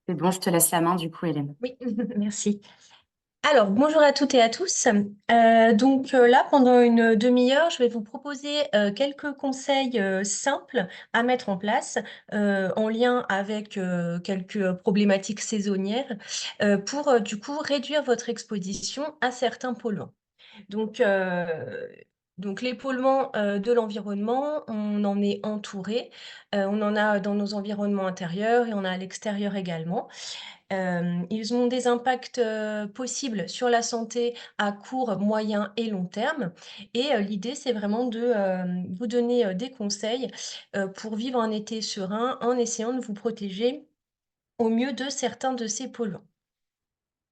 C'est bon, je te laisse la main du coup, Hélène. Oui, merci. Alors, bonjour à toutes et à tous. Là, pendant une demi-heure, je vais vous proposer quelques conseils simples à mettre en place en lien avec quelques problématiques saisonnières pour du coup réduire votre exposition à certains polluants. Donc, euh, donc l'épaulement de l'environnement, on en est entouré. On en a dans nos environnements intérieurs et on a à l'extérieur également. Ils ont des impacts possibles sur la santé à court, moyen et long terme. Et l'idée, c'est vraiment de vous donner des conseils pour vivre un été serein en essayant de vous protéger au mieux de certains de ces polluants.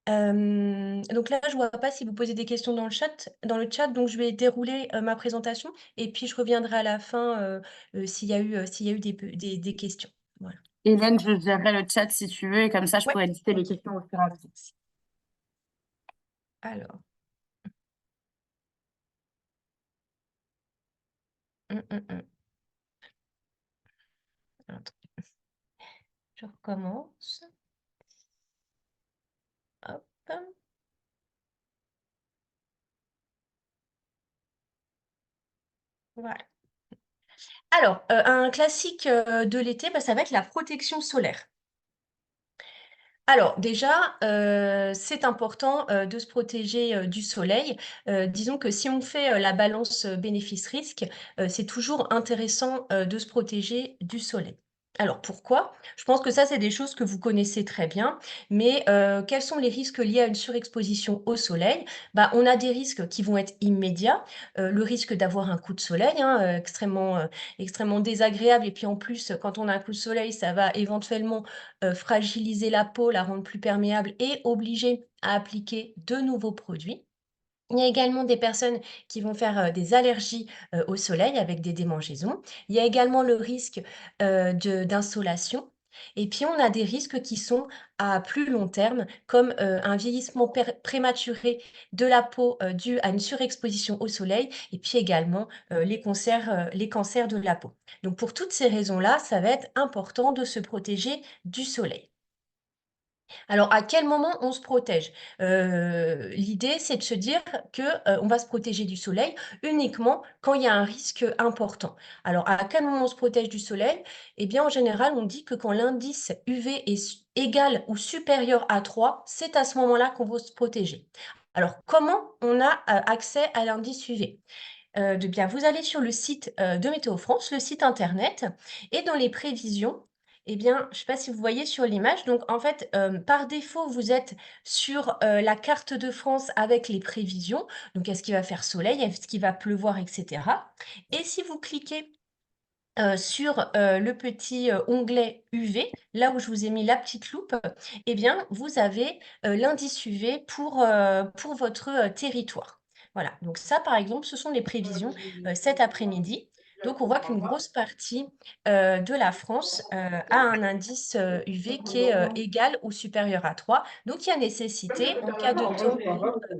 Donc là, je vois pas si vous posez des questions dans le chat, donc je vais dérouler ma présentation et puis je reviendrai à la fin s'il y a eu des questions. Voilà. Hélène, je gérerai le chat si tu veux et comme ça, je Ouais. pourrais lister les questions au fur et à mesure. Alors. Hum, hum, hum. Attends, je recommence. Hop. Voilà. Alors, un classique de l'été, bah, ça va être la protection solaire. Alors déjà, c'est important, de se protéger, du soleil. Disons que si on fait, la balance, bénéfice-risque, c'est toujours intéressant, de se protéger du soleil. Alors pourquoi? Je pense que ça, c'est des choses que vous connaissez très bien, mais quels sont les risques liés à une surexposition au soleil? Bah, on a des risques qui vont être immédiats, le risque d'avoir un coup de soleil, hein, extrêmement désagréable et puis en plus, quand on a un coup de soleil, ça va éventuellement fragiliser la peau, la rendre plus perméable et obliger à appliquer de nouveaux produits. Il y a également des personnes qui vont faire des allergies au soleil avec des démangeaisons. Il y a également le risque d'insolation. Et puis, on a des risques qui sont à plus long terme, comme un vieillissement prématuré de la peau dû à une surexposition au soleil, et puis également les cancers de la peau. Donc, pour toutes ces raisons-là, ça va être important de se protéger du soleil. Alors, à quel moment on se protège? L'idée, c'est de se dire que, on va se protéger du soleil uniquement quand il y a un risque important. Alors, à quel moment on se protège du soleil? Eh bien, en général, on dit que quand l'indice UV est égal ou supérieur à 3, c'est à ce moment-là qu'on va se protéger. Alors, comment on a accès à l'indice UV? Bien, vous allez sur le site de Météo France, le site internet, et dans les prévisions, eh bien, je ne sais pas si vous voyez sur l'image, donc en fait, par défaut, vous êtes sur la carte de France avec les prévisions. Donc, est-ce qu'il va faire soleil, est-ce qu'il va pleuvoir, etc. Et si vous cliquez sur le petit onglet UV, là où je vous ai mis la petite loupe, eh bien, vous avez l'indice UV pour votre territoire. Voilà, donc ça, par exemple, ce sont les prévisions cet après-midi. Donc, on voit qu'une grosse partie de la France a un indice UV qui est égal ou supérieur à 3. Donc, il y a nécessité, en cas de temps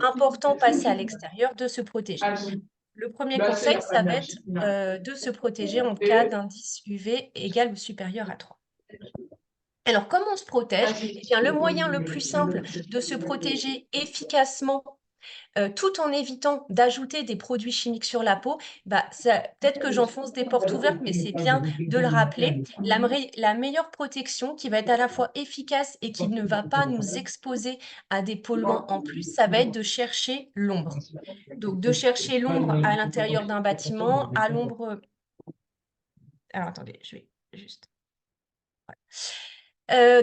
important passé à l'extérieur, de se protéger. Le premier conseil, ça va être de se protéger en cas d'indice UV égal ou supérieur à 3. Alors, comment on se protège? Eh bien, le moyen le plus simple de se protéger efficacement tout en évitant d'ajouter des produits chimiques sur la peau, bah, peut-être que j'enfonce des portes ouvertes, mais c'est bien de le rappeler. La meilleure protection qui va être à la fois efficace et qui ne va pas nous exposer à des polluants en plus, ça va être de chercher l'ombre. Donc, de chercher l'ombre à l'intérieur d'un bâtiment, à l'ombre. Alors, attendez, je vais juste.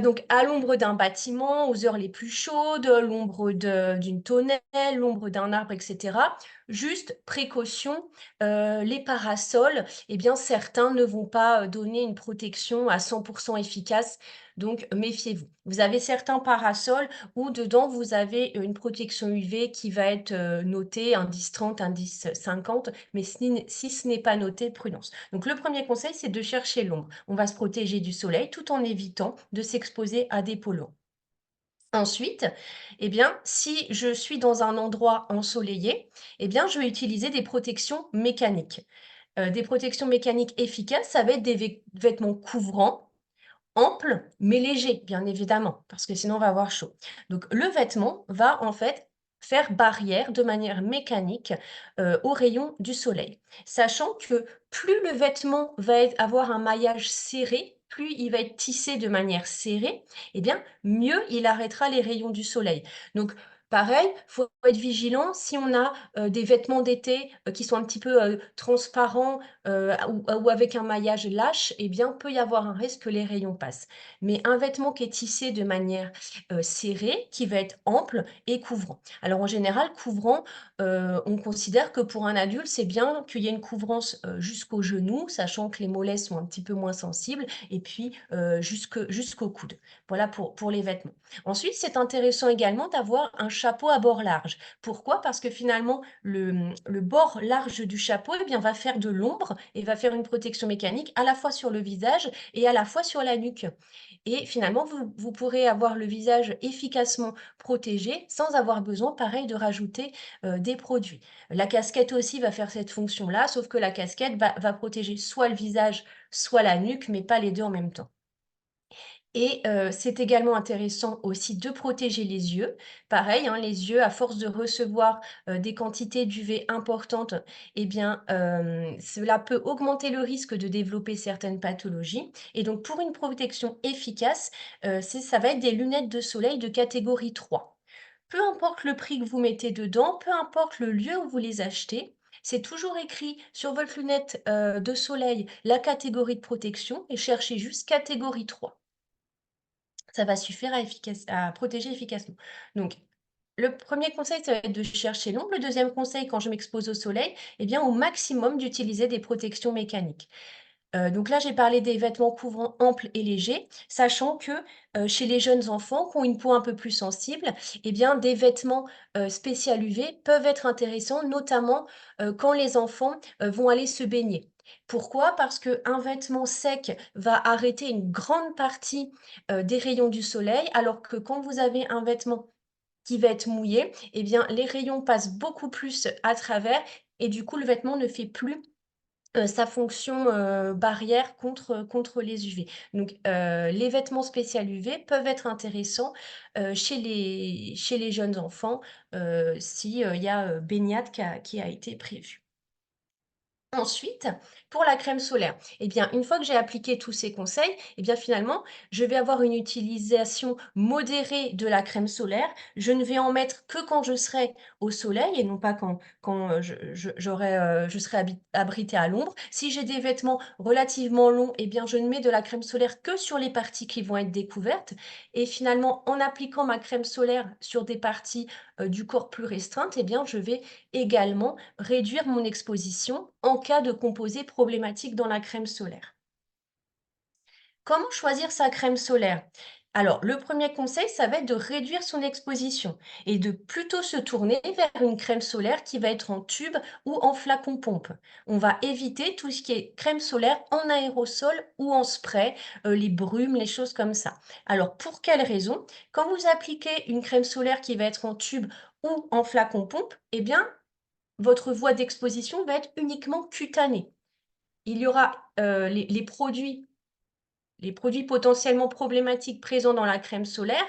Donc à l'ombre d'un bâtiment, aux heures les plus chaudes, l'ombre d'une tonnelle, l'ombre d'un arbre, et cetera. Juste précaution, les parasols, eh bien certains ne vont pas, donner une protection à 100 efficace, donc méfiez-vous. Vous avez certains parasols où dedans vous avez une protection UV qui va être, notée indice 30, indice 50, mais si ce n'est pas noté, prudence. Donc le premier conseil, c'est de chercher l'ombre. On va se protéger du soleil tout en évitant de s'exposer à des polluants. Ensuite, eh bien, si je suis dans un endroit ensoleillé, eh bien, je vais utiliser des protections mécaniques. Des protections mécaniques efficaces, ça va être des vêtements couvrants ample, mais léger, bien évidemment, parce que sinon on va avoir chaud. Donc le vêtement va en fait faire barrière de manière mécanique aux rayons du soleil. Sachant que plus le vêtement avoir un maillage serré, plus il va être tissé de manière serrée, eh bien mieux il arrêtera les rayons du soleil. Donc pareil, faut être vigilant si on a des vêtements d'été qui sont un petit peu transparents ou avec un maillage lâche, eh bien, peut y avoir un risque que les rayons passent. Mais un vêtement qui est tissé de manière serrée, qui va être ample et couvrant. Alors en général, couvrant, on considère que pour un adulte, c'est bien qu'il y ait une couvrance jusqu'au genou, sachant que les mollets sont un petit peu moins sensibles, et puis jusqu'au coude. Voilà pour les vêtements. Ensuite, c'est intéressant également d'avoir un chapeau à bord large. Pourquoi? Parce que finalement, le bord large du chapeau, eh bien, va faire de l'ombre et va faire une protection mécanique à la fois sur le visage et à la fois sur la nuque. Et finalement, vous pourrez avoir le visage efficacement protégé sans avoir besoin, pareil, de rajouter des produits. La casquette aussi va faire cette fonction-là, sauf que la casquette va protéger soit le visage, soit la nuque, mais pas les deux en même temps. Et c'est également intéressant aussi de protéger les yeux. Pareil, hein, les yeux, à force de recevoir, des quantités d'UV importantes, eh bien, cela peut augmenter le risque de développer certaines pathologies et donc pour une protection efficace, ça va être des lunettes de soleil de catégorie 3. Peu importe le prix que vous mettez dedans, peu importe le lieu où vous les achetez, c'est toujours écrit sur votre lunette, de soleil la catégorie de protection et cherchez juste catégorie 3. Ça va suffire à protéger efficacement. Donc, le premier conseil, ça va être de chercher l'ombre. Le deuxième conseil, quand je m'expose au soleil, eh bien, au maximum d'utiliser des protections mécaniques. Donc là, j'ai parlé des vêtements couvrants amples et légers, sachant que, chez les jeunes enfants qui ont une peau un peu plus sensible, eh bien, des vêtements, spécial UV peuvent être intéressants, notamment, quand les enfants, vont aller se baigner. Pourquoi? Parce qu'un vêtement sec va arrêter une grande partie, des rayons du soleil, alors que quand vous avez un vêtement qui va être mouillé, eh bien, les rayons passent beaucoup plus à travers et du coup, le vêtement ne fait plus sa fonction, barrière contre les UV. Donc, les vêtements spécial UV peuvent être intéressants, chez les jeunes enfants, si, il y a, baignade qui a été prévue. Ensuite, pour la crème solaire, eh bien, une fois que j'ai appliqué tous ces conseils, eh bien, finalement, je vais avoir une utilisation modérée de la crème solaire. Je ne vais en mettre que quand je serai au soleil et non pas quand je serai abritée à l'ombre. Si j'ai des vêtements relativement longs, eh bien, je ne mets de la crème solaire que sur les parties qui vont être découvertes. Et finalement, en appliquant ma crème solaire sur des parties du corps plus restreintes, eh bien, je vais également réduire mon exposition en cas de composés problématiques dans la crème solaire. Comment choisir sa crème solaire? Alors, le premier conseil, ça va être de réduire son exposition et de plutôt se tourner vers une crème solaire qui va être en tube ou en flacon pompe. On va éviter tout ce qui est crème solaire en aérosol ou en spray, les brumes, les choses comme ça. Alors, pour quelle raison? Quand vous appliquez une crème solaire qui va être en tube ou en flacon pompe, eh bien, votre voie d'exposition va être uniquement cutanée. Il y aura, les produits potentiellement problématiques présents dans la crème solaire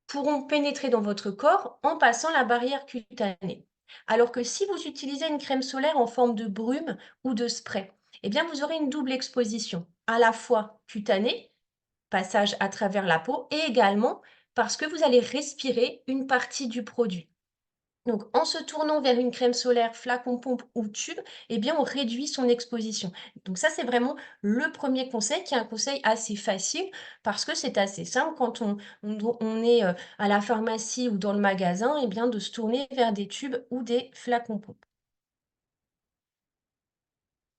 pourront pénétrer dans votre corps en passant la barrière cutanée. Alors que si vous utilisez une crème solaire en forme de brume ou de spray, eh bien vous aurez une double exposition, à la fois cutanée, passage à travers la peau, et également parce que vous allez respirer une partie du produit. Donc, en se tournant vers une crème solaire flacon pompe ou tube, eh bien, on réduit son exposition. Donc ça, c'est vraiment le premier conseil, qui est un conseil assez facile parce que c'est assez simple quand on est à la pharmacie ou dans le magasin, eh bien, de se tourner vers des tubes ou des flacons pompe.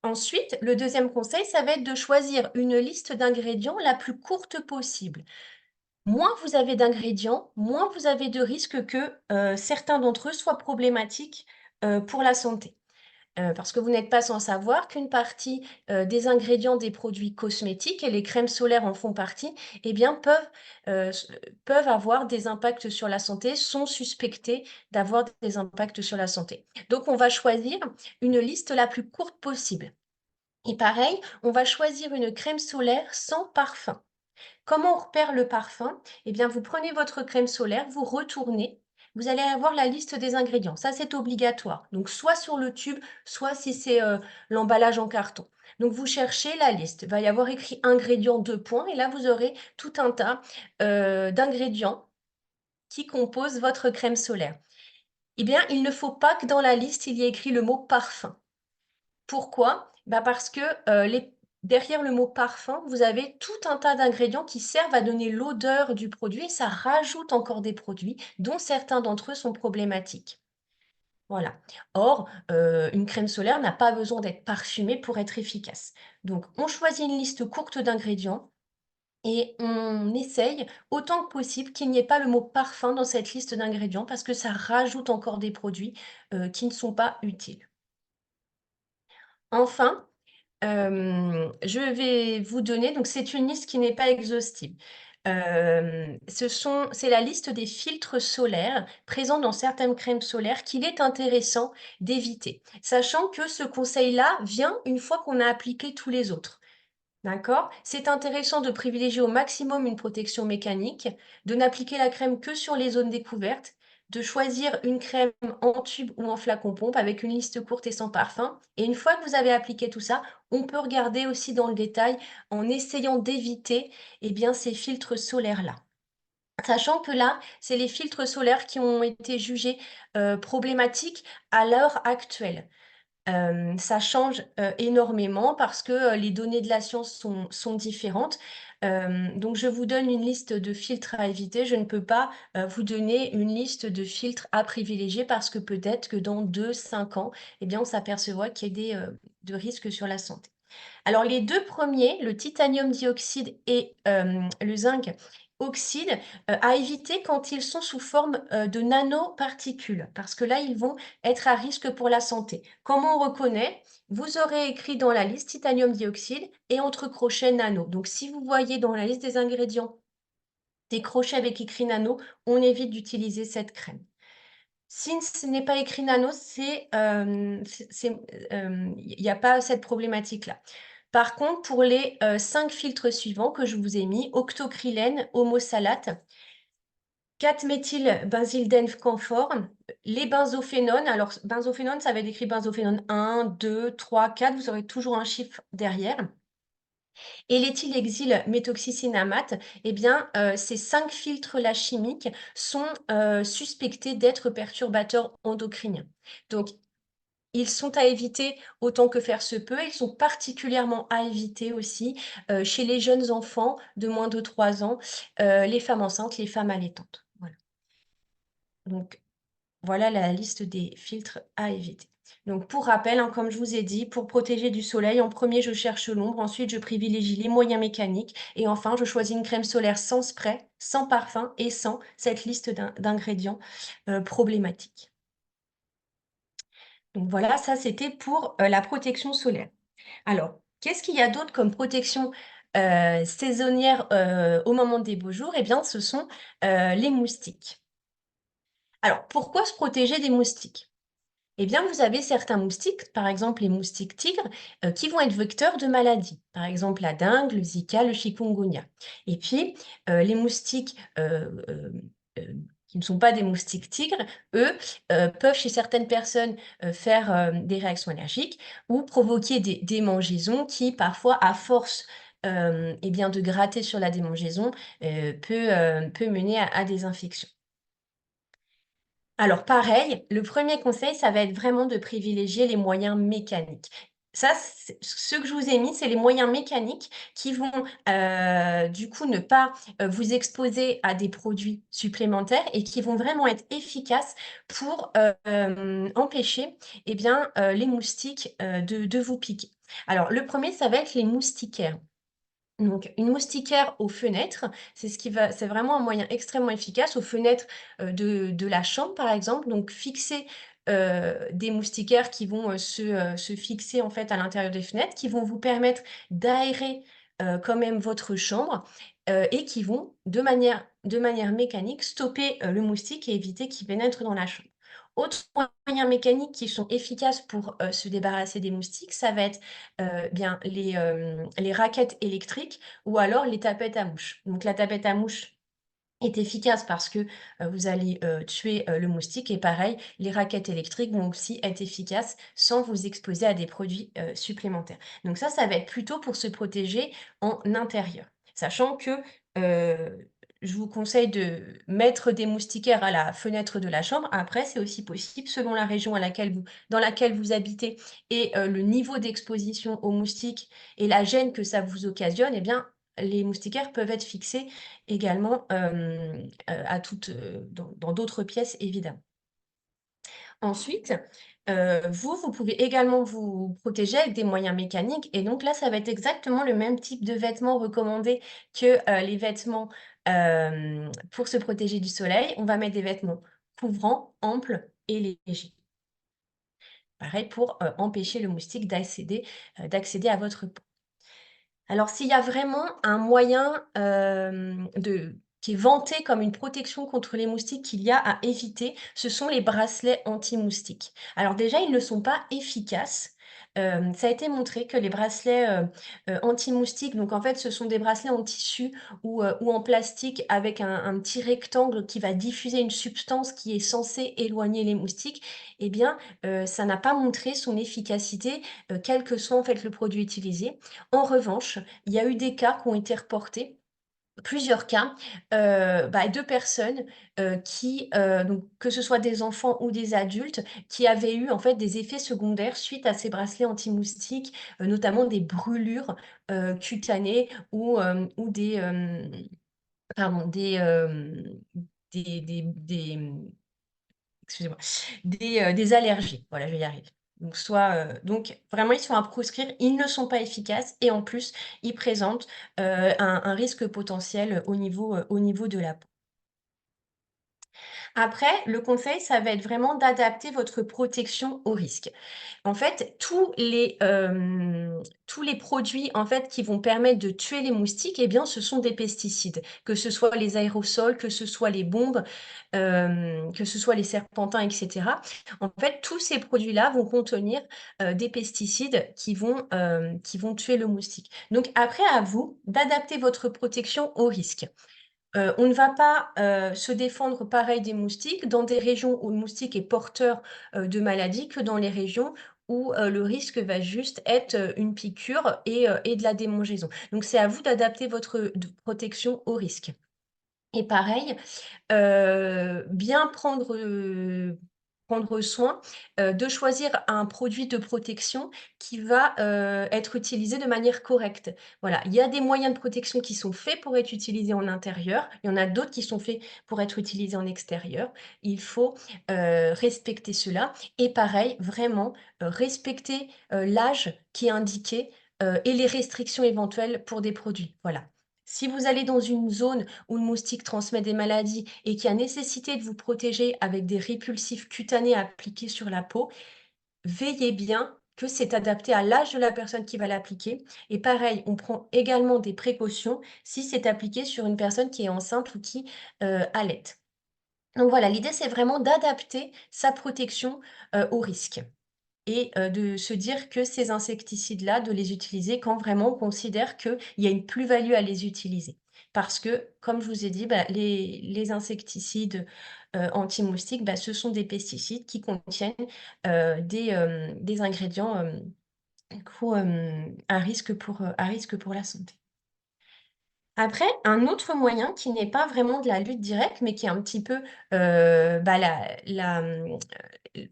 Ensuite, le deuxième conseil, ça va être de choisir une liste d'ingrédients la plus courte possible. Moins vous avez d'ingrédients, moins vous avez de risques que, certains d'entre eux soient problématiques, pour la santé. Parce que vous n'êtes pas sans savoir qu'une partie, des ingrédients des produits cosmétiques, et les crèmes solaires en font partie, eh bien peuvent avoir des impacts sur la santé, sont suspectés d'avoir des impacts sur la santé. Donc on va choisir une liste la plus courte possible et pareil, on va choisir une crème solaire sans parfum. Comment on repère le parfum? Eh bien, vous prenez votre crème solaire, vous retournez, vous allez avoir la liste des ingrédients. Ça, c'est obligatoire. Donc, soit sur le tube, soit si c'est l'emballage en carton. Donc, vous cherchez la liste. Il va y avoir écrit ingrédients 2 points et là, vous aurez tout un tas d'ingrédients qui composent votre crème solaire. Eh bien, il ne faut pas que dans la liste, il y ait écrit le mot parfum. Pourquoi? Bah, parce que, derrière le mot parfum, vous avez tout un tas d'ingrédients qui servent à donner l'odeur du produit et ça rajoute encore des produits dont certains d'entre eux sont problématiques. Voilà. Or, une crème solaire n'a pas besoin d'être parfumée pour être efficace. Donc on choisit une liste courte d'ingrédients et on essaye autant que possible qu'il n'y ait pas le mot parfum dans cette liste d'ingrédients parce que ça rajoute encore des produits, qui ne sont pas utiles. Enfin, je vais vous donner donc c'est une liste qui n'est pas exhaustive. C'est la liste des filtres solaires présents dans certaines crèmes solaires qu'il est intéressant d'éviter, sachant que ce conseil-là vient une fois qu'on a appliqué tous les autres. D'accord? C'est intéressant de privilégier au maximum une protection mécanique, de n'appliquer la crème que sur les zones découvertes, de choisir une crème en tube ou en flacon pompe avec une liste courte et sans parfum. Et une fois que vous avez appliqué tout ça, on peut regarder aussi dans le détail en essayant d'éviter eh bien, ces filtres solaires-là. Sachant que là, c'est les filtres solaires qui ont été jugés problématiques à l'heure actuelle. Ça change, énormément parce que, les données de la science sont différentes. Donc je vous donne une liste de filtres à éviter. Je ne peux pas, vous donner une liste de filtres à privilégier parce que peut-être que dans 2, 5 ans, eh bien, on s'apercevra qu'il y a de risques sur la santé. Alors les 2 premiers, le titanium dioxyde et le zinc oxyde, à éviter quand ils sont sous forme, de nanoparticules, parce que là, ils vont être à risque pour la santé. Comment on reconnaît? Vous aurez écrit dans la liste titanium dioxyde et entre crochets nano. Donc si vous voyez dans la liste des ingrédients des crochets avec écrit nano, on évite d'utiliser cette crème. Si ce n'est pas écrit nano, il y a pas cette problématique-là. Par contre, pour les, 5 filtres suivants que je vous ai mis, octocrylène, homosalate, 4-méthylbenzyldenfcamphore, les benzophénones. Alors benzophénone, ça va être écrit benzophénone 1, 2, 3, 4, vous aurez toujours un chiffre derrière. Et l'éthylhexyl méthoxycinamate, eh bien, ces 5 filtres-là chimiques sont, suspectés d'être perturbateurs endocriniens. Donc ils sont à éviter autant que faire se peut. Ils sont particulièrement à éviter aussi, chez les jeunes enfants de moins de 3 ans, les femmes enceintes, les femmes allaitantes. Voilà. Donc voilà la liste des filtres à éviter. Donc pour rappel, hein, comme je vous ai dit, pour protéger du soleil, en premier, je cherche l'ombre, ensuite je privilégie les moyens mécaniques et enfin, je choisis une crème solaire sans spray, sans parfum et sans cette liste d'ingrédients, problématiques. Donc voilà, ça c'était pour, la protection solaire. Alors, qu'est-ce qu'il y a d'autre comme protection, saisonnière, au moment des beaux jours? Eh bien, ce sont, les moustiques. Alors, pourquoi se protéger des moustiques? Eh bien, vous avez certains moustiques, par exemple les moustiques tigres, qui vont être vecteurs de maladies. Par exemple, la dengue, le Zika, le chikungunya. Et puis, les moustiques, qui ne sont pas des moustiques tigres, eux, peuvent chez certaines personnes, faire, des réactions allergiques ou provoquer des démangeaisons qui parfois, à force, eh bien de gratter sur la démangeaison, peut mener à des infections. Alors pareil, le premier conseil, ça va être vraiment de privilégier les moyens mécaniques. Ça, ce que je vous ai mis, c'est les moyens mécaniques qui vont, du coup, ne pas, vous exposer à des produits supplémentaires et qui vont vraiment être efficaces pour, empêcher, eh bien, les moustiques, de vous piquer. Alors le premier, ça va être les moustiquaires. Donc une moustiquaire aux fenêtres, c'est vraiment un moyen extrêmement efficace aux fenêtres, de la chambre, par exemple. Donc fixer, des moustiquaires qui vont, se fixer, en fait, à l'intérieur des fenêtres, qui vont vous permettre d'aérer, quand même votre chambre, et qui vont, de manière mécanique, stopper, le moustique et éviter qu'il pénètre dans la chambre. Autres moyens mécaniques qui sont efficaces pour, se débarrasser des moustiques, ça va être, bien les raquettes électriques ou alors les tapettes à mouches. Donc la tapette à mouches est efficace parce que, vous allez, tuer, le moustique et pareil, les raquettes électriques vont aussi être efficaces sans vous exposer à des produits, supplémentaires. Donc ça va être plutôt pour se protéger en intérieur. Sachant que, je vous conseille de mettre des moustiquaires à la fenêtre de la chambre. Après, c'est aussi possible selon la région dans laquelle vous habitez et le niveau d'exposition aux moustiques et la gêne que ça vous occasionne, eh bien, les moustiquaires peuvent être fixés également, à toutes, dans d'autres pièces évidemment. Ensuite, vous pouvez également vous protéger avec des moyens mécaniques et donc là, ça va être exactement le même type de vêtements recommandés que, les vêtements, pour se protéger du soleil. On va mettre des vêtements couvrants, amples et légers. Pareil pour, empêcher le moustique d'accéder à votre peau. Alors, s'il y a vraiment un moyen, qui est vanté comme une protection contre les moustiques qu'il y a à éviter, ce sont les bracelets anti-moustiques. Alors déjà, ils ne sont pas efficaces. Ça a été montré que les bracelets, anti-moustiques, donc en fait, ce sont des bracelets en tissu ou en plastique avec un petit rectangle qui va diffuser une substance qui est censée éloigner les moustiques. Eh bien, ça n'a pas montré son efficacité, quel que soit en fait le produit utilisé. En revanche, il y a eu des cas qui ont été reportés, plusieurs cas, de personnes, qui, donc que ce soit des enfants ou des adultes, qui avaient eu en fait des effets secondaires suite à ces bracelets anti-moustiques, notamment des brûlures, cutanées ou pardon, des excusez-moi, des allergies. Voilà, je vais y arriver. Donc vraiment, ils sont à proscrire, ils ne sont pas efficaces et en plus, ils présentent, un risque potentiel au niveau de la peau. Après, le conseil, ça va être vraiment d'adapter votre protection au risque. En fait, tous les produits, en fait, qui vont permettre de tuer les moustiques, eh bien, ce sont des pesticides. Que ce soit les aérosols, que ce soit les bombes, que ce soit les serpentins et cetera. En fait, tous ces produits-là vont contenir, des pesticides qui vont tuer le moustique. Donc après, à vous d'adapter votre protection au risque. On ne va pas, se défendre pareil des moustiques dans des régions où le moustique est porteur, de maladies que dans les régions où, le risque va juste être, une piqûre et de la démangeaison. Donc c'est à vous d'adapter votre, protection au risque. Et pareil, bien prendre soin, de choisir un produit de protection qui va, être utilisé de manière correcte. Voilà, il y a des moyens de protection qui sont faits pour être utilisés en intérieur, il y en a d'autres qui sont faits pour être utilisés en extérieur. Il faut, respecter cela et pareil, vraiment, respecter, l'âge qui est indiqué, et les restrictions éventuelles pour des produits. Voilà. Si vous allez dans une zone où le moustique transmet des maladies et qui a nécessité de vous protéger avec des répulsifs cutanés appliqués sur la peau, veillez bien que c'est adapté à l'âge de la personne qui va l'appliquer. Et pareil, on prend également des précautions si c'est appliqué sur une personne qui est enceinte ou qui allaite. Donc voilà, l'idée c'est vraiment d'adapter sa protection au risque et de se dire que ces insecticides-là, de les utiliser quand vraiment on considère qu'il y a une plus-value à les utiliser. Parce que, comme je vous ai dit, les insecticides, anti-moustiques, ce sont des pesticides qui contiennent, des ingrédients, du coup, à risque pour la santé. Après, un autre moyen qui n'est pas vraiment de la lutte directe, mais qui est un petit peu,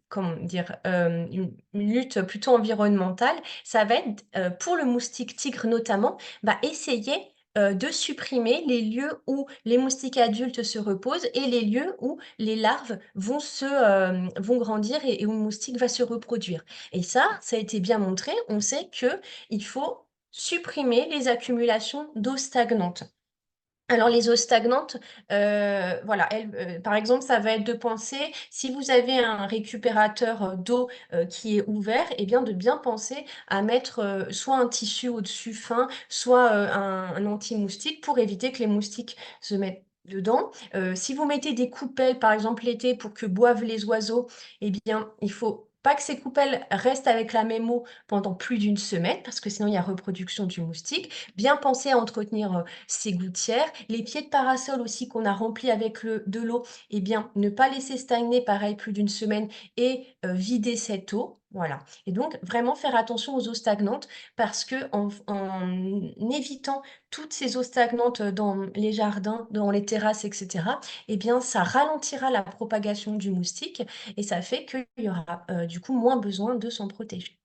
comment dire? Une lutte plutôt environnementale, ça va être, pour le moustique tigre notamment, essayer, de supprimer les lieux où les moustiques adultes se reposent et les lieux où les larves vont grandir et où le moustique va se reproduire. Et ça a été bien montré. On sait qu'il faut supprimer les accumulations d'eau stagnante. Alors les eaux stagnantes, voilà, par exemple, ça va être de penser, si vous avez un récupérateur, d'eau, qui est ouvert, et bien de bien penser à mettre, soit un tissu au-dessus fin, soit, un anti-moustique pour éviter que les moustiques se mettent dedans. Si vous mettez des coupelles, par exemple l'été, pour que boivent les oiseaux, eh bien, il faut pas que ces coupelles restent avec la même eau pendant plus d'une semaine, parce que sinon il y a reproduction du moustique. Bien penser à entretenir ces gouttières. Les pieds de parasol aussi qu'on a remplis avec de l'eau, eh bien, ne pas laisser stagner, pareil, plus d'une semaine et vider cette eau. Voilà. Et donc, vraiment faire attention aux eaux stagnantes parce que en évitant toutes ces eaux stagnantes dans les jardins, dans les terrasses, etc., eh bien, ça ralentira la propagation du moustique et ça fait qu'il y aura du coup moins besoin de s'en protéger.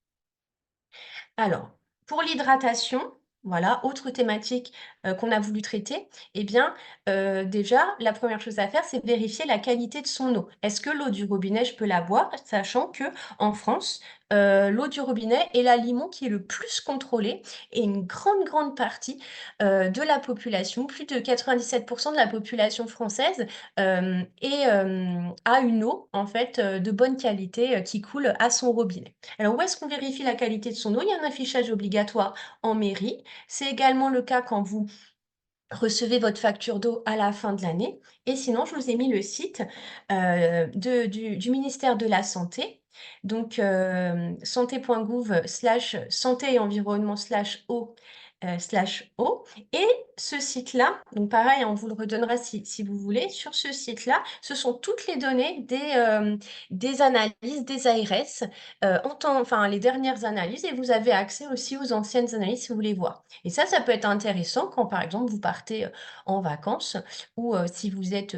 Alors, pour l'hydratation, voilà, autre thématique qu'on a voulu traiter, eh bien, déjà, la première chose à faire, c'est vérifier la qualité de son eau. Est-ce que l'eau du robinet, je peux la boire? Sachant que en France, l'eau du robinet est l'aliment qui est le plus contrôlé et une grande, grande partie de la population, plus de 97% de la population française, a une eau, en fait, de bonne qualité qui coule à son robinet. Alors, où est-ce qu'on vérifie la qualité de son eau? Il y a un affichage obligatoire en mairie. C'est également le cas quand vous recevez votre facture d'eau à la fin de l'année. Et sinon, je vous ai mis le site du ministère de la Santé. Donc, santé.gouv/santé et environnement/eau /eau. Et ce site-là, donc pareil, on vous le redonnera si vous voulez, sur ce site-là, ce sont toutes les données des analyses des ARS, enfin les dernières analyses, et vous avez accès aussi aux anciennes analyses si vous voulez voir. Et ça peut être intéressant quand, par exemple, vous partez en vacances ou si vous êtes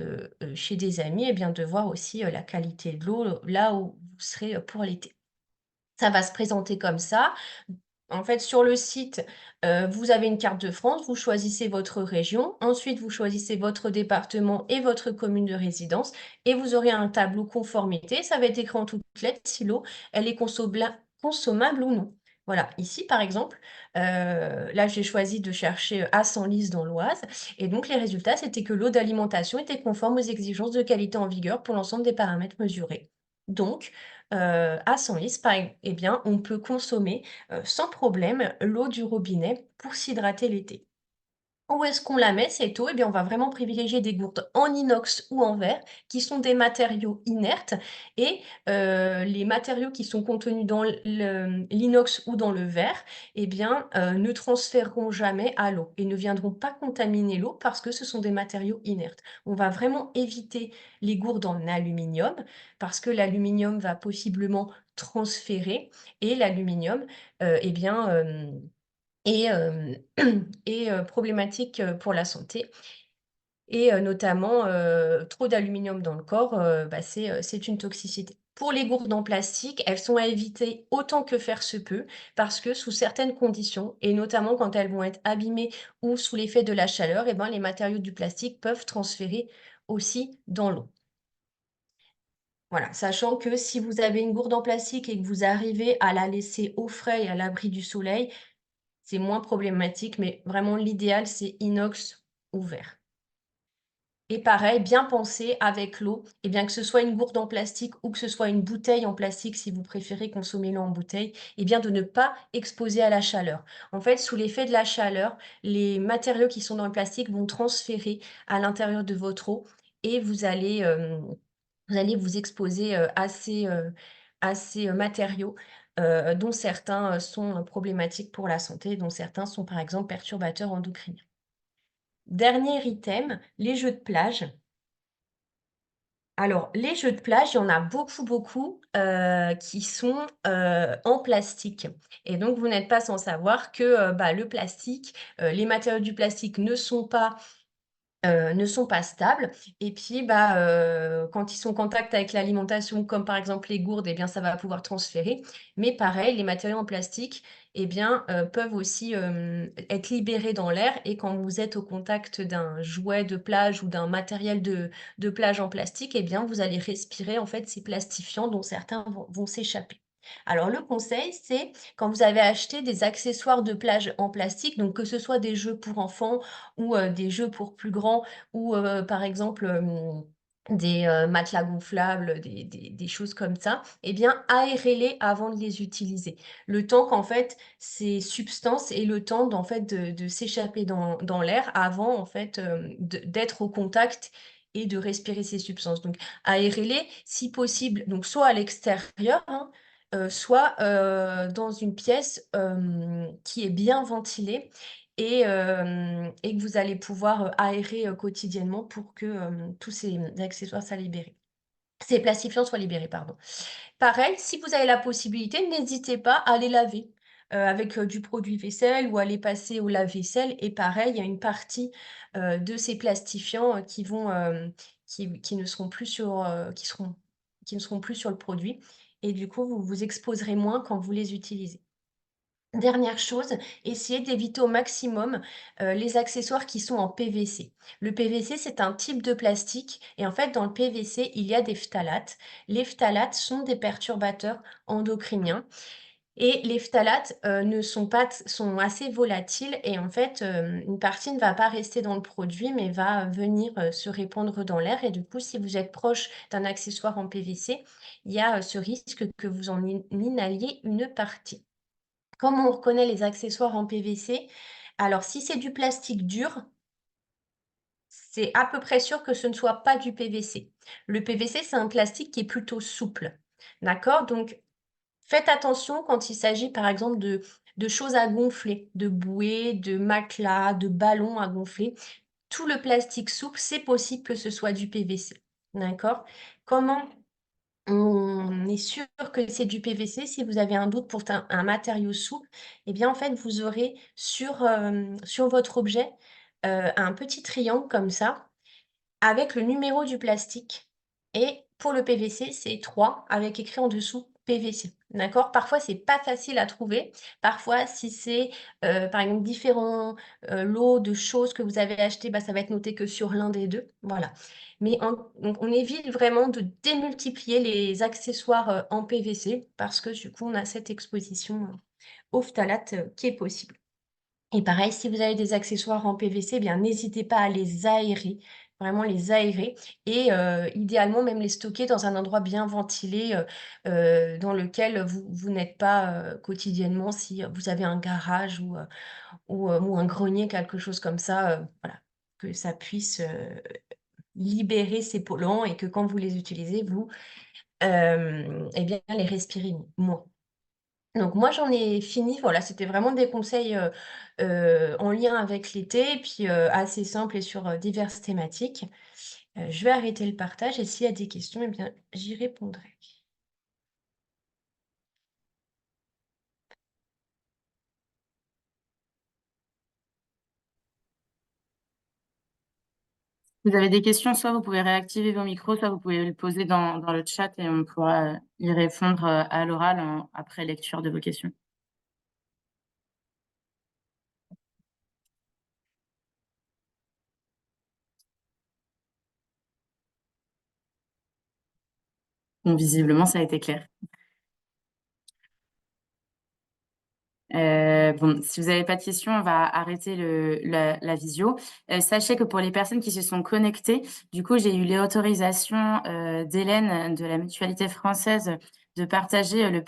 chez des amis, eh bien, de voir aussi la qualité de l'eau là où vous serez pour l'été. Ça va se présenter comme ça. En fait, sur le site, vous avez une carte de France, vous choisissez votre région, ensuite vous choisissez votre département et votre commune de résidence et vous aurez un tableau conformité. Ça va être écrit en toutes lettres si l'eau, elle est consommable ou non. Voilà, ici par exemple, là j'ai choisi de chercher à Senlis dans l'Oise et donc les résultats, c'était que l'eau d'alimentation était conforme aux exigences de qualité en vigueur pour l'ensemble des paramètres mesurés. Donc, à Senlis, eh bien, on peut consommer sans problème l'eau du robinet pour s'hydrater l'été. Où est-ce qu'on la met cette eau? Eh bien, on va vraiment privilégier des gourdes en inox ou en verre, qui sont des matériaux inertes et les matériaux qui sont contenus dans l'inox ou dans le verre, eh bien, ne transféreront jamais à l'eau et ne viendront pas contaminer l'eau parce que ce sont des matériaux inertes. On va vraiment éviter les gourdes en aluminium parce que l'aluminium va possiblement transférer et l'aluminium, eh bien, et problématique, pour la santé et notamment, trop d'aluminium dans le corps, bah, c'est une toxicité. Pour les gourdes en plastique, elles sont à éviter autant que faire se peut parce que sous certaines conditions et notamment quand elles vont être abîmées ou sous l'effet de la chaleur et ben, les matériaux du plastique peuvent transférer aussi dans l'eau. Voilà, sachant que si vous avez une gourde en plastique et que vous arrivez à la laisser au frais et à l'abri du soleil, c'est moins problématique, mais vraiment l'idéal, c'est inox ou verre. Et pareil, bien penser avec l'eau, et bien que ce soit une gourde en plastique ou que ce soit une bouteille en plastique, si vous préférez consommer l'eau en bouteille, et bien de ne pas exposer à la chaleur. En fait, sous l'effet de la chaleur, les matériaux qui sont dans le plastique vont transférer à l'intérieur de votre eau et vous allez vous exposer à ces matériaux dont certains sont problématiques pour la santé, dont certains sont par exemple perturbateurs endocriniens. Dernier item, les jeux de plage. Alors, les jeux de plage, il y en a beaucoup, beaucoup qui sont en plastique. Et donc, vous n'êtes pas sans savoir que bah, le plastique, les matériaux du plastique ne sont pas stables et puis, bah, quand ils sont en contact avec l'alimentation, comme par exemple les gourdes, eh bien, ça va pouvoir transférer. Mais pareil, les matériaux en plastique, eh bien, peuvent aussi, être libérés dans l'air et quand vous êtes au contact d'un jouet de plage ou d'un matériel de plage en plastique, eh bien, vous allez respirer, en fait, ces plastifiants dont certains vont s'échapper. Alors le conseil, c'est quand vous avez acheté des accessoires de plage en plastique, donc que ce soit des jeux pour enfants ou des jeux pour plus grands ou par exemple, des matelas gonflables, des choses comme ça, eh bien, aérez-les avant de les utiliser. Le temps qu'en fait, ces substances aient le temps d'en fait de s'échapper dans l'air avant en fait, d'être au contact et de respirer ces substances. Donc aérez-les si possible, donc soit à l'extérieur, hein, soit, dans une pièce, qui est bien ventilée et que vous allez pouvoir, aérer, quotidiennement pour que, tous ces, accessoires soient libérés. Ces plastifiants soient libérés, pardon. Pareil, si vous avez la possibilité, n'hésitez pas à les laver, avec, du produit vaisselle ou à les passer au lave-vaisselle et pareil, il y a une partie, de ces plastifiants, qui vont, qui ne seront plus sur, qui ne seront plus sur le produit et du coup, vous vous exposerez moins quand vous les utilisez. Dernière chose, essayez d'éviter au maximum, les accessoires qui sont en PVC. Le PVC, c'est un type de plastique et en fait, dans le PVC, il y a des phtalates. Les phtalates sont des perturbateurs endocriniens et les phtalates, ne sont pas t sont assez volatiles et en fait, une partie ne va pas rester dans le produit, mais va venir, se répandre dans l'air et du coup, si vous êtes proche d'un accessoire en PVC, il y a, ce risque que vous en inhaliez une partie. Comment on reconnaît les accessoires en PVC? Alors si c'est du plastique dur, c'est à peu près sûr que ce ne soit pas du PVC. Le PVC, c'est un plastique qui est plutôt souple. D'accord? Donc faites attention quand il s'agit par exemple de choses à gonfler, de bouées, de matelas, de ballons à gonfler. Tout le plastique souple, c'est possible que ce soit du PVC. D'accord? Comment on est sûr que c'est du PVC. Si vous avez un doute pour un matériau souple, eh bien, en fait, vous aurez sur, sur votre objet, un petit triangle comme ça avec le numéro du plastique et pour le PVC, c'est 3 avec écrit en dessous PVC. D'accord? Parfois, c'est pas facile à trouver. Parfois, si c'est, par exemple, différents, lots de choses que vous avez achetées, bah, ça va être noté que sur l'un des 2. Voilà. Mais donc on évite vraiment de démultiplier les accessoires, en PVC parce que du coup, on a cette exposition, aux phtalates, qui est possible. Et pareil, si vous avez des accessoires en PVC, eh bien n'hésitez pas à les aérer, vraiment les aérer et idéalement même les stocker dans un endroit bien ventilé, dans lequel vous n'êtes pas, quotidiennement si vous avez un garage ou un grenier, quelque chose comme ça, voilà. Que ça puisse, libérer ces polluants et que quand vous les utilisez, vous, et bien les respirez moins. Donc moi, j'en ai fini. Voilà, c'était vraiment des conseils, en lien avec l'été et puis, assez simples et sur, diverses thématiques. Je vais arrêter le partage et s'il y a des questions, eh bien, j'y répondrai. Si vous avez des questions, soit vous pouvez réactiver vos micros, soit vous pouvez le poser dans le chat et on pourra, y répondre, à l'oral après lecture de vos questions. Bon, visiblement, ça a été clair. Bon, si vous n'avez pas de questions, on va arrêter la visio. Sachez que pour les personnes qui se sont connectées, du coup, j'ai eu l'autorisation, d'Hélène de la Mutualité française de partager, le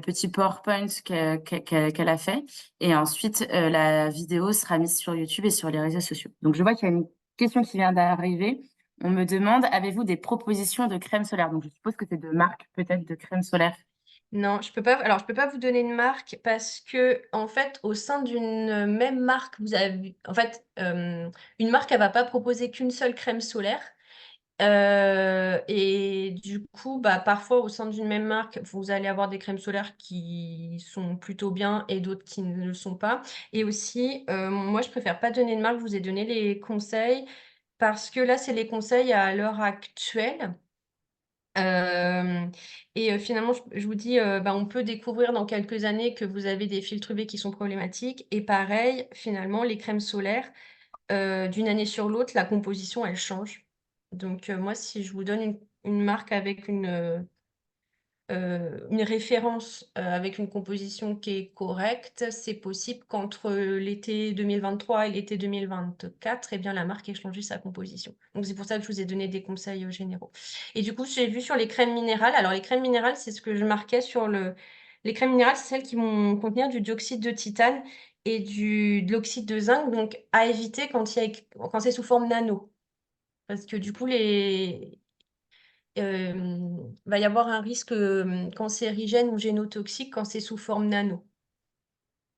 petit PowerPoint qu'elle a fait et ensuite, la vidéo sera mise sur YouTube et sur les réseaux sociaux. Donc je vois qu'il y a une question qui vient d'arriver. On me demande: «Avez-vous des propositions de crème solaire?» Donc je suppose que c'est de marque peut-être de crème solaire. Non, je peux pas vous donner une marque parce que en fait, au sein d'une même marque, vous avez en fait, une marque, elle va pas proposer qu'une seule crème solaire. Et du coup, bah, parfois au sein d'une même marque, vous allez avoir des crèmes solaires qui sont plutôt bien et d'autres qui ne le sont pas. Et aussi, moi je préfère pas donner de marque, je vous ai donné les conseils parce que là, c'est les conseils à l'heure actuelle. Hem et finalement, je vous dis, bah, on peut découvrir dans quelques années que vous avez des filtres UV qui sont problématiques et pareil, finalement, les crèmes solaires, d'une année sur l'autre, la composition, elle change. Donc moi, si je vous donne une marque avec une référence, avec une composition qui est correcte, c'est possible qu'entre, l'été 2023 et l'été 2024, eh bien, la marque ait changé sa composition. Donc c'est pour ça que je vous ai donné des conseils, généraux. Et du coup, j'ai vu sur les crèmes minérales, alors les crèmes minérales, c'est ce que je marquais sur les crèmes minérales, c'est celles qui vont contenir du dioxyde de titane et de l'oxyde de zinc, donc à éviter quand c'est sous forme nano. Parce que du coup, va y avoir un risque, cancérigène ou génotoxique quand c'est sous forme nano.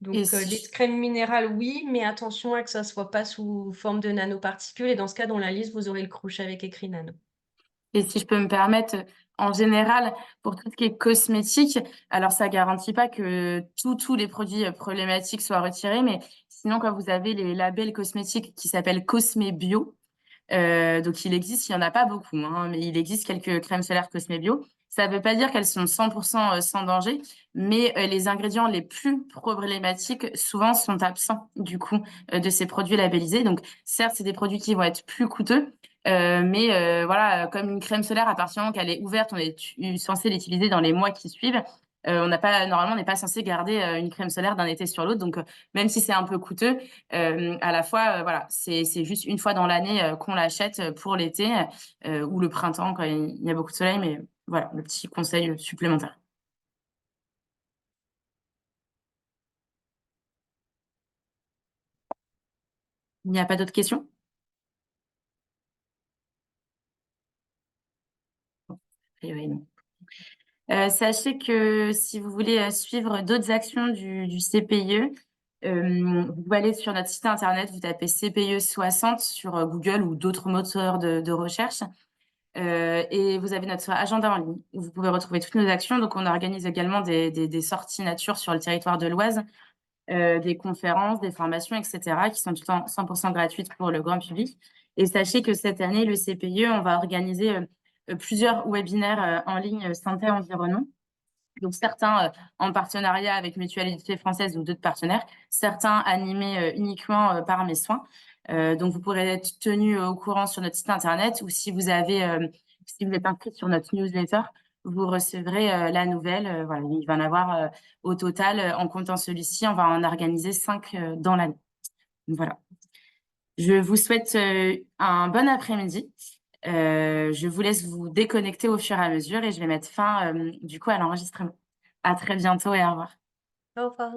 Et Donc, si les je, crèmes minérales, oui, mais attention à que ça soit pas sous forme de nanoparticules et dans ce cas, dans la liste, vous aurez le crochet avec écrit nano. et si je peux me permettre, en général, pour tout ce qui est cosmétique, alors ça garantit pas que tous les produits problématiques soient retirés, mais sinon, quand vous avez les labels cosmétiques qui s'appellent Cosme Bio, donc il existe, il y en a pas beaucoup, hein, mais il existe quelques crèmes solaires Cosme Bio. Ça veut pas dire qu'elles sont 100% sans danger, mais les ingrédients les plus problématiques souvent sont absents du coup de ces produits labellisés. Donc certes, c'est des produits qui vont être plus coûteux, mais voilà, comme une crème solaire, à partir du moment qu'elle est ouverte, on est censé l'utiliser dans les mois qui suivent. On n'a pas, normalement, on n'est pas censé garder une crème solaire d'un été sur l'autre. Donc, même si c'est un peu coûteux, à la fois, voilà, c'est juste une fois dans l'année qu'on l'achète pour l'été ou le printemps quand il y a beaucoup de soleil. Mais voilà, le petit conseil supplémentaire. Il n'y a pas d'autres questions? A priori, non. Sachez que si vous voulez suivre d'autres actions du CPIE, vous pouvez aller sur notre site internet, vous tapez CPIE 60 sur Google ou d'autres moteurs de recherche. Et vous avez notre agenda en ligne où vous pouvez retrouver toutes nos actions. Donc, on organise également des sorties nature sur le territoire de l'Oise, des conférences, des formations, etc., qui sont tout le temps 100% gratuites pour le grand public. Et sachez que cette année, le CPIE, on va organiser plusieurs webinaires en ligne santé environnement. Donc certains en partenariat avec Mutualité Française ou d'autres partenaires, certains animés uniquement par mes soins. Donc vous pourrez être tenu au courant sur notre site internet ou si vous êtes inscrit sur notre newsletter, vous recevrez la nouvelle. Voilà, il va en avoir au total, en comptant celui-ci, on va en organiser 5 dans l'année. Voilà. Je vous souhaite un bon après-midi. Je vous laisse vous déconnecter au fur et à mesure et je vais mettre fin du coup à l'enregistrement. À très bientôt et au revoir. Au revoir.